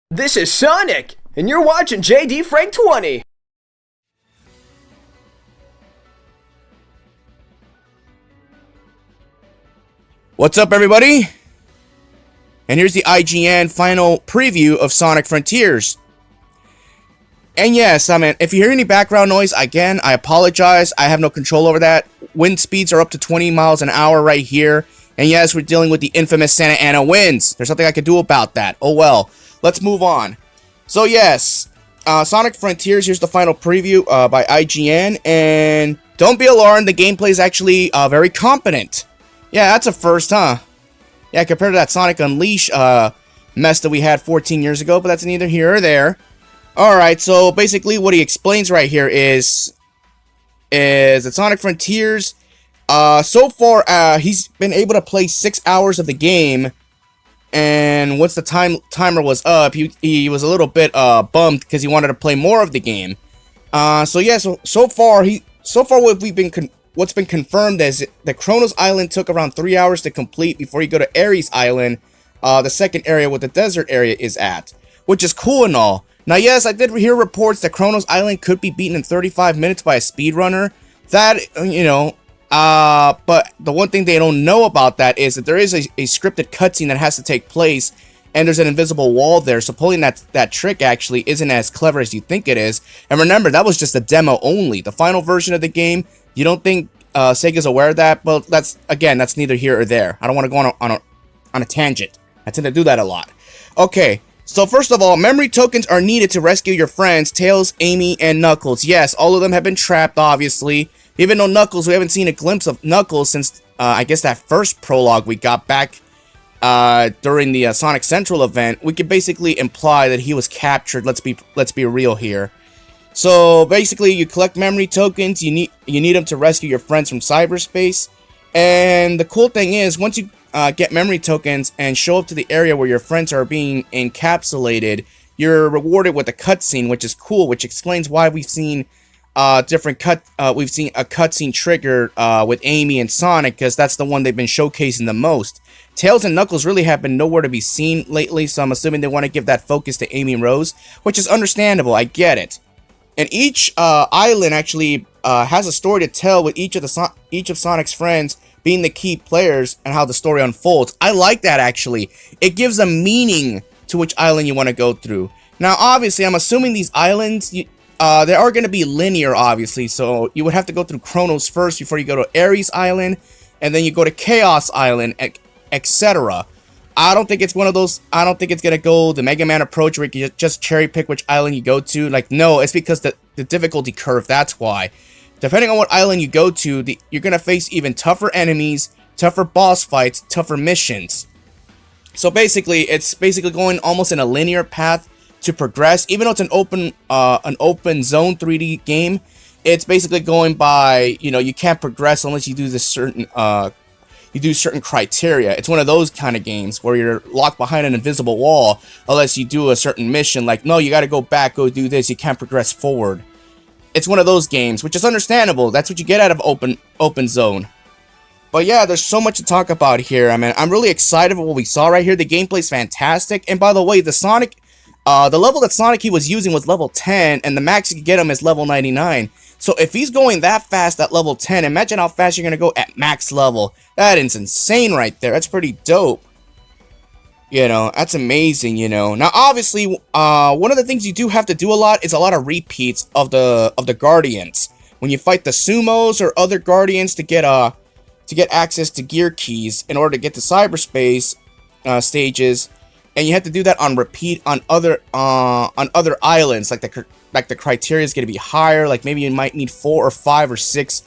This is Sonic, and you're watching JD Frank 20. What's up, everybody? And here's the IGN final preview of Sonic Frontiers. And yes, if you hear any background noise, again, I apologize. I have no control over that. Wind speeds are up to 20 miles an hour right here. And yes, we're dealing with the infamous Santa Ana winds. There's nothing I can do about that. Oh well. Let's move on. So yes, Sonic Frontiers, here's the final preview by IGN. And don't be alarmed, the gameplay is actually very competent. Yeah, that's a first, huh? Yeah, compared to that Sonic Unleashed mess that we had 14 years ago, but that's neither here or there. Alright, so basically what he explains right here is that Sonic Frontiers, so far, he's been able to play 6 hours of the game, and once the timer was up, he was a little bit bummed because he wanted to play more of the game. So yeah, so far what's been confirmed is that Kronos Island took around 3 hours to complete before you go to Ares Island, the second area where the desert area is at, which is cool and all. Now, yes, I did hear reports that Kronos Island could be beaten in 35 minutes by a speedrunner. That, but the one thing they don't know about that is that there is a scripted cutscene that has to take place, and there's an invisible wall there, so pulling that trick actually isn't as clever as you think it is. And remember, that was just a demo only. The final version of the game, you don't think Sega's aware of that? But that's neither here or there. I don't want to go on a tangent. I tend to do that a lot. Okay. So first of all, memory tokens are needed to rescue your friends, Tails, Amy, and Knuckles. Yes, all of them have been trapped, obviously. Even though Knuckles, we haven't seen a glimpse of Knuckles since, I guess, that first prologue we got back during the Sonic Central event. We could basically imply that he was captured. Let's be real here. So basically, you collect memory tokens. You need them to rescue your friends from cyberspace. And the cool thing is, once you get memory tokens and show up to the area where your friends are being encapsulated, you're rewarded with a cutscene, which is cool, which explains why we've seen a cutscene trigger with Amy and Sonic, because that's the one they've been showcasing the most. Tails and Knuckles really have been nowhere to be seen lately, so I'm assuming they want to give that focus to Amy and Rose, which is understandable. I get it. And each island actually has a story to tell, with each of Sonic's friends being the key players and how the story unfolds. I like that, actually. It gives a meaning to which island you want to go through. Now, obviously, I'm assuming these islands, they are going to be linear, obviously. So you would have to go through Kronos first before you go to Ares Island, and then you go to Chaos Island, etc. I don't think it's one of those. I don't think it's going to go the Mega Man approach where you just cherry pick which island you go to. Like, no, it's because the difficulty curve, that's why. Depending on what island you go to, you're going to face even tougher enemies, tougher boss fights, tougher missions. So basically, it's going almost in a linear path to progress. Even though it's an open zone 3D game, it's basically going by, you can't progress unless you do this certain criteria. It's one of those kind of games where you're locked behind an invisible wall unless you do a certain mission. Like, no, you got to go back, go do this. You can't progress forward. It's one of those games, which is understandable. That's what you get out of open zone. But yeah, there's so much to talk about here. I mean, I'm really excited for what we saw right here. The gameplay's fantastic. And by the way, the level that Sonic he was using was level 10, and the max you can get him is level 99. So if he's going that fast at level 10, imagine how fast you're going to go at max level. That is insane right there. That's pretty dope. That's amazing, Now, obviously, one of the things you do have to do a lot is a lot of repeats of the Guardians. When you fight the Sumos or other Guardians to get access to gear keys in order to get to cyberspace stages, and you have to do that on repeat on other islands. Like the criteria is going to be higher. Like maybe you might need 4 or 5 or 6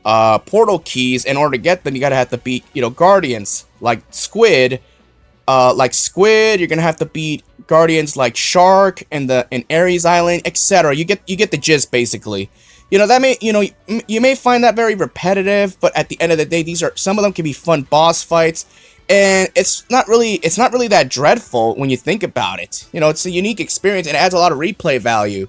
portal keys in order to get them. You gotta have to beat Guardians like Squid. You're gonna have to beat Guardians like Shark and Ares Island, etc. You get the gist, basically. You may find that very repetitive, but at the end of the day, some of them can be fun boss fights, and it's not really that dreadful when you think about it. It's a unique experience and it adds a lot of replay value.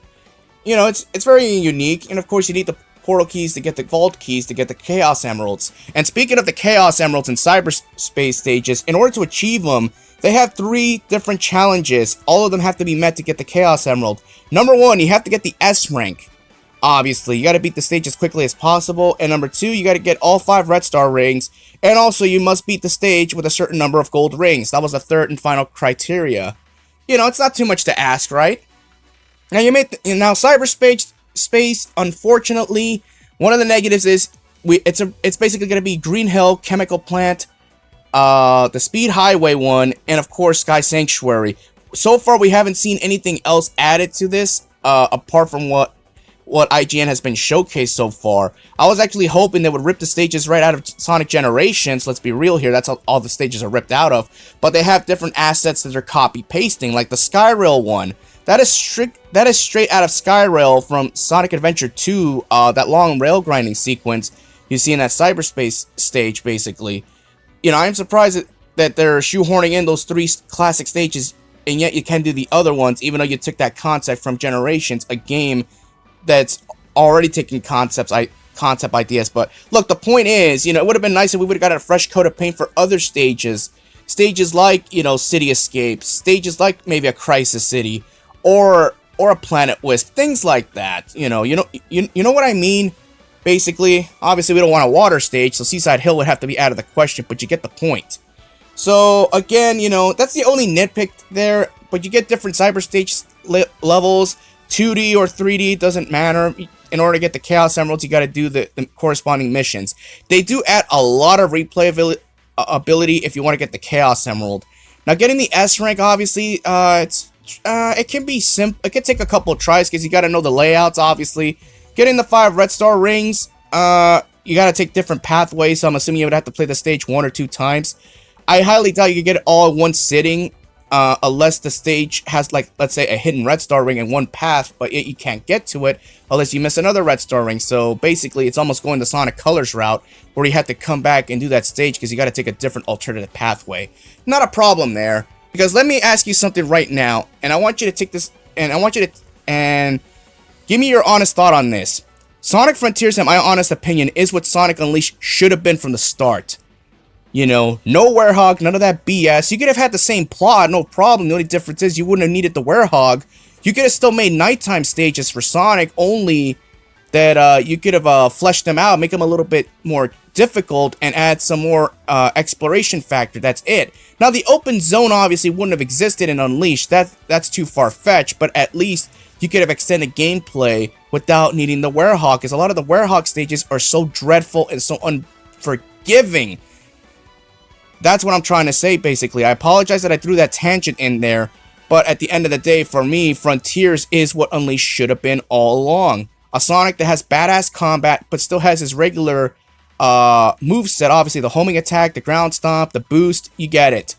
It's very unique, and of course you need the portal keys to get the vault keys to get the Chaos Emeralds. And speaking of the Chaos Emeralds in cyberspace stages, in order to achieve them, They have 3 different challenges. All of them have to be met to get the Chaos Emerald. Number 1, you have to get the S rank. Obviously, you got to beat the stage as quickly as possible. And number 2, you got to get all 5 red star rings. And also, you must beat the stage with a certain number of gold rings. That was the 3rd and final criteria. You know, it's not too much to ask, right? Now, now cyberspace, unfortunately, one of the negatives is it's basically going to be Green Hill, Chemical Plant, the Speed Highway one, and of course Sky Sanctuary. So far, we haven't seen anything else added to this, apart from what IGN has been showcased so far. I was actually hoping they would rip the stages right out of Sonic Generations. Let's be real here, that's how all the stages are ripped out of. But they have different assets that they're copy-pasting, like the Skyrail one. That is straight out of Skyrail from Sonic Adventure 2, that long rail grinding sequence you see in that cyberspace stage, basically. You know, I'm surprised that they're shoehorning in those 3 classic stages, and yet you can do the other ones, even though you took that concept from Generations, a game that's already taking concept ideas. But look, the point is, you know, it would have been nice if we would have got a fresh coat of paint for other stages. Stages like, you know, City Escape, stages like maybe a Crisis City, or a Planet Wisp, things like that. You know what I mean? Basically, obviously we don't want a water stage, so Seaside Hill would have to be out of the question, but you get the point. So again, you know, that's the only nitpick there, but you get different cyberstage levels, 2D or 3D, doesn't matter. In order to get the Chaos Emeralds, you got to do the corresponding missions. They do add a lot of replay ability if you want to get the Chaos Emerald. Now, getting the S rank, obviously, it can be simple. It can take a couple of tries because you got to know the layouts, obviously. Getting the 5 red star rings, you got to take different pathways, so I'm assuming you would have to play the stage 1 or 2 times. I highly doubt you could get it all in one sitting, unless the stage has, like, let's say, a hidden red star ring in one path, but you can't get to it unless you miss another red star ring. So basically, it's almost going the Sonic Colors route, where you have to come back and do that stage because you got to take a different alternative pathway. Not a problem there, because let me ask you something right now, and I want you to take this, and I want you to, give me your honest thought on this. Sonic Frontiers, in my honest opinion, is what Sonic Unleashed should have been from the start. You know, no Werehog, none of that BS. You could have had the same plot, no problem. The only difference is you wouldn't have needed the Werehog. You could have still made nighttime stages for Sonic, only that you could have fleshed them out, make them a little bit more difficult, and add some more exploration factor. That's it. Now, the open zone obviously wouldn't have existed in Unleashed. That's too far-fetched, but at least you could have extended gameplay without needing the Werehog, because a lot of the Werehog stages are so dreadful and so unforgiving. That's what I'm trying to say, basically. I apologize that I threw that tangent in there, but at the end of the day, for me, Frontiers is what Unleashed should have been all along. A Sonic that has badass combat, but still has his regular moveset. Obviously, the homing attack, the ground stomp, the boost, you get it.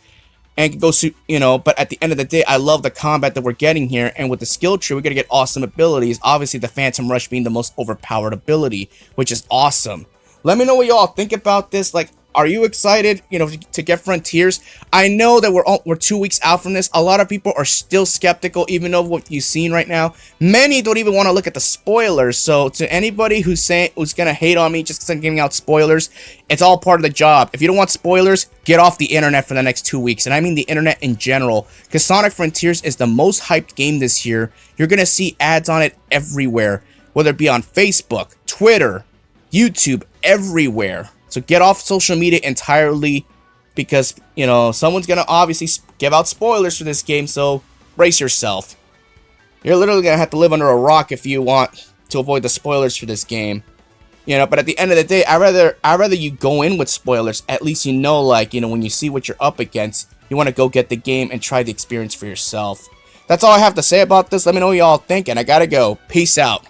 And go, you know, but at the end of the day, I love the combat that we're getting here, and with the skill tree, we're going to get awesome abilities. Obviously, the Phantom Rush being the most overpowered ability, which is awesome. Let me know what y'all think about this. Like, are you excited, you know, to get Frontiers? I know that we're 2 weeks out from this. A lot of people are still skeptical, even though what you've seen right now. Many don't even want to look at the spoilers. So to anybody who's gonna hate on me just because I'm giving out spoilers, it's all part of the job. If you don't want spoilers, get off the internet for the next 2 weeks, and I mean the internet in general, because Sonic Frontiers is the most hyped game this year. You're gonna see ads on it everywhere, whether it be on Facebook, Twitter, YouTube, everywhere. So get off social media entirely, because, you know, someone's going to obviously give out spoilers for this game, so brace yourself. You're literally going to have to live under a rock if you want to avoid the spoilers for this game. You know, but at the end of the day, I'd rather you go in with spoilers. At least you know, like, you know, when you see what you're up against, you want to go get the game and try the experience for yourself. That's all I have to say about this. Let me know what y'all think, and I gotta go. Peace out.